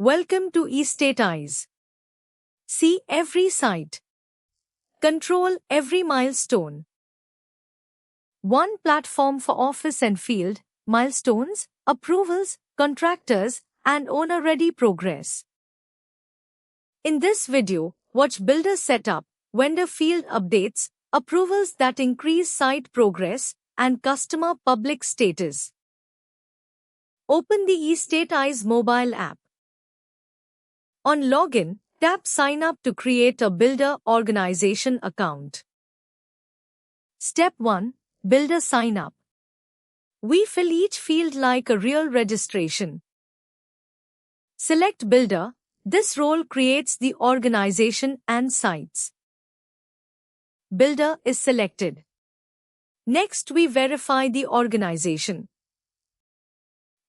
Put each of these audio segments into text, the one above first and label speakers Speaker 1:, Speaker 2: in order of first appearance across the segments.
Speaker 1: Welcome to eState Eyes. See every site. Control every milestone. One platform for office and field, milestones, approvals, contractors, and owner-ready progress. In this video, watch builder setup, vendor field updates, approvals that increase site progress, and customer public status. Open the eState Eyes mobile app. On login, tap Sign up to create a builder organization account. Step 1. Builder sign up. We fill each field like a real registration. Select Builder. This role creates the organization and sites. Builder is selected. Next, we verify the organization.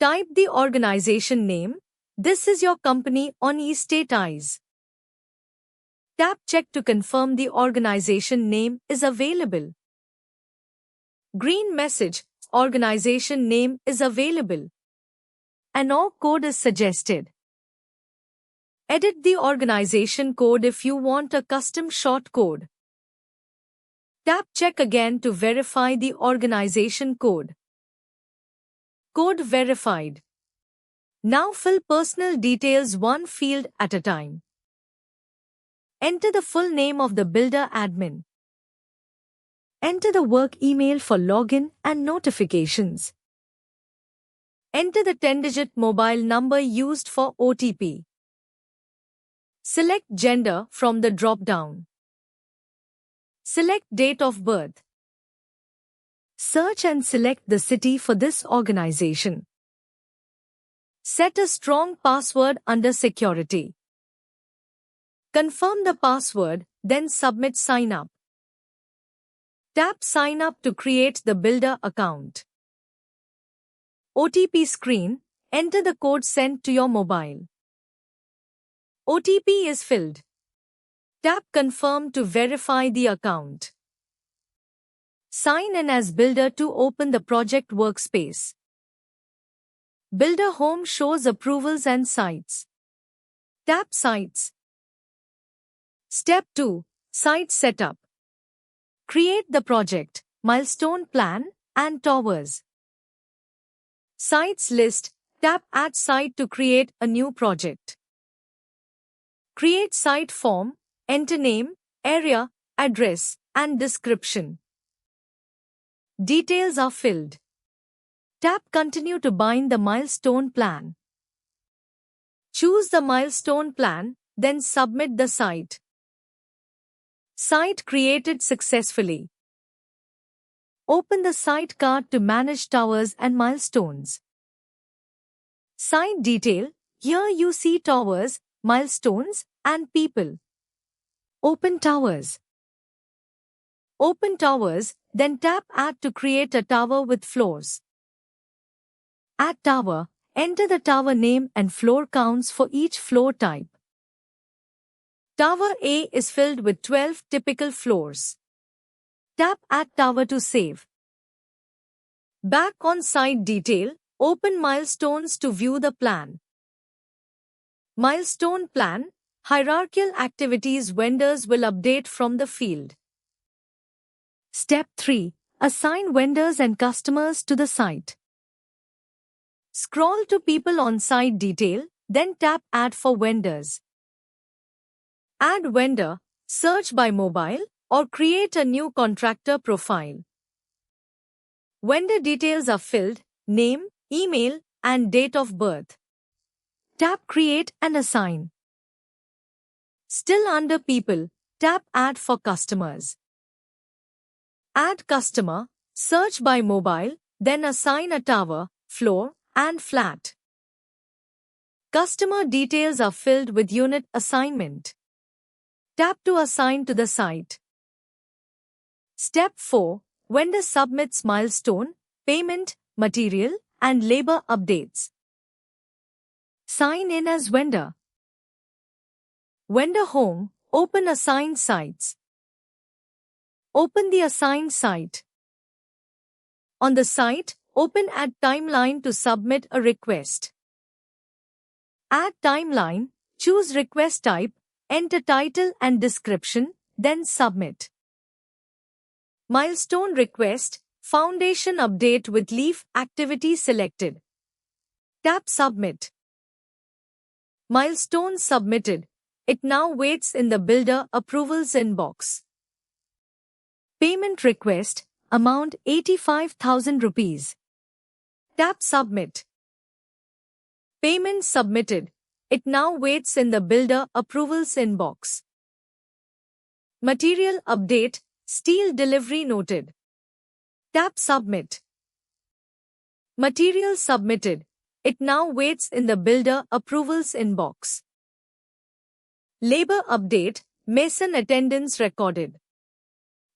Speaker 1: Type the organization name. This is your company on eState Eyes. Tap Check to confirm the organization name is available. Green message, organization name is available. An OR code is suggested. Edit the organization code if you want a custom short code. Tap Check again to verify the organization code. Code verified. Now fill personal details one field at a time. Enter the full name of the builder admin. Enter the work email for login and notifications. Enter the 10-digit mobile number used for OTP. Select gender from the drop-down. Select date of birth. Search and select the city for this organization. Set a strong password under security. Confirm the password, then submit sign up. Tap Sign up to create the builder account. OTP screen, enter the code sent to your mobile. OTP is filled. Tap Confirm to verify the account. Sign in as builder to open the project workspace. Builder Home shows approvals and sites. Tap Sites. Step 2. Site Setup. Create the project, milestone plan, and towers. Sites list. Tap Add Site to create a new project. Create site form, enter name, area, address, and description. Details are filled. Tap Continue to bind the milestone plan. Choose the milestone plan, then submit the site. Site created successfully. Open the site card to manage towers and milestones. Site detail. Here you see towers, milestones, and people. Open towers. Open towers, then tap Add to create a tower with floors. Add tower, enter the tower name and floor counts for each floor type. Tower A is filled with 12 typical floors. Tap Add Tower to save. Back on site detail, open milestones to view the plan. Milestone plan, hierarchical activities vendors will update from the field. Step 3. Assign vendors and customers to the site. Scroll to People on site detail, then tap Add for vendors. Add vendor, search by mobile, or create a new contractor profile. Vendor details are filled, name, email, and date of birth. Tap Create and Assign. Still under People, tap Add for customers. Add customer, search by mobile, then assign a tower, floor, and flat. Customer details are filled with unit assignment. Tap to assign to the site. Step 4. Vendor submits milestone, payment, material, and labor updates. Sign in as vendor. Vendor Home, open assigned sites. Open the assigned site. On the site, open Add Timeline to submit a request. Add timeline, choose request type, enter title and description, then submit. Milestone request, foundation update with leaf activity selected. Tap Submit. Milestone submitted. It now waits in the builder approvals inbox. Payment request, amount 85,000 rupees. Tap Submit. Payment submitted. It now waits in the builder approvals inbox. Material update, steel delivery noted. Tap Submit. Material submitted. It now waits in the builder approvals inbox. Labor update, mason attendance recorded.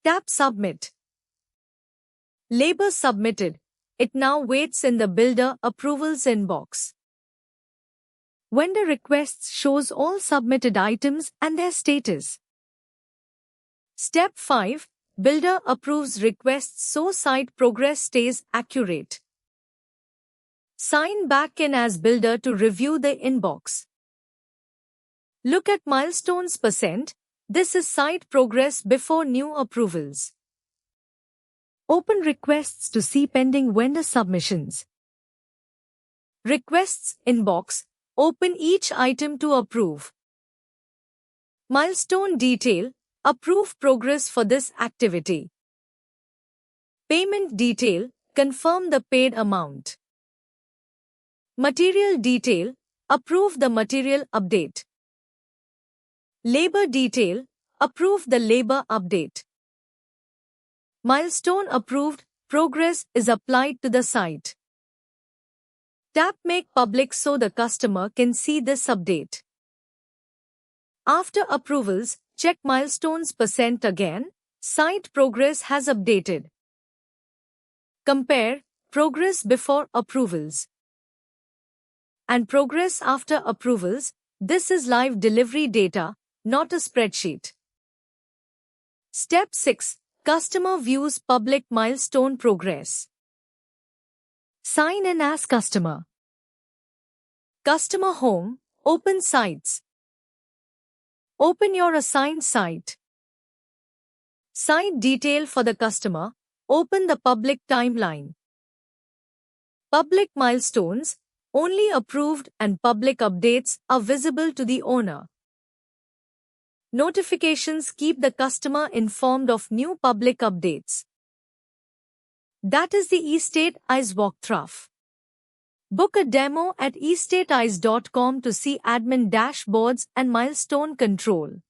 Speaker 1: Tap Submit. Labor submitted. It now waits in the builder approvals inbox. Vendor requests shows all submitted items and their status. Step 5. Builder approves requests so site progress stays accurate. Sign back in as builder to review the inbox. Look at milestones %. This is site progress before new approvals. Open requests to see pending vendor submissions. Requests inbox. Open each item to approve. Milestone detail. Approve progress for this activity. Payment detail. Confirm the paid amount. Material detail. Approve the material update. Labor detail. Approve the labor update. Milestone approved. Progress is applied to the site. Tap Make Public so the customer can see this update. After approvals, check milestones % again. Site progress has updated. Compare progress before approvals and progress after approvals. This is live delivery data, not a spreadsheet. Step 6. Customer views public milestone progress. Sign in as customer. Customer home, open sites. Open your assigned site. Site detail for the customer. Open the public timeline. Public milestones. Only approved and public updates are visible to the owner. Notifications keep the customer informed of new public updates. That is the eStateIze walkthrough. Book a demo at eStateIze.com to see admin dashboards and milestone control.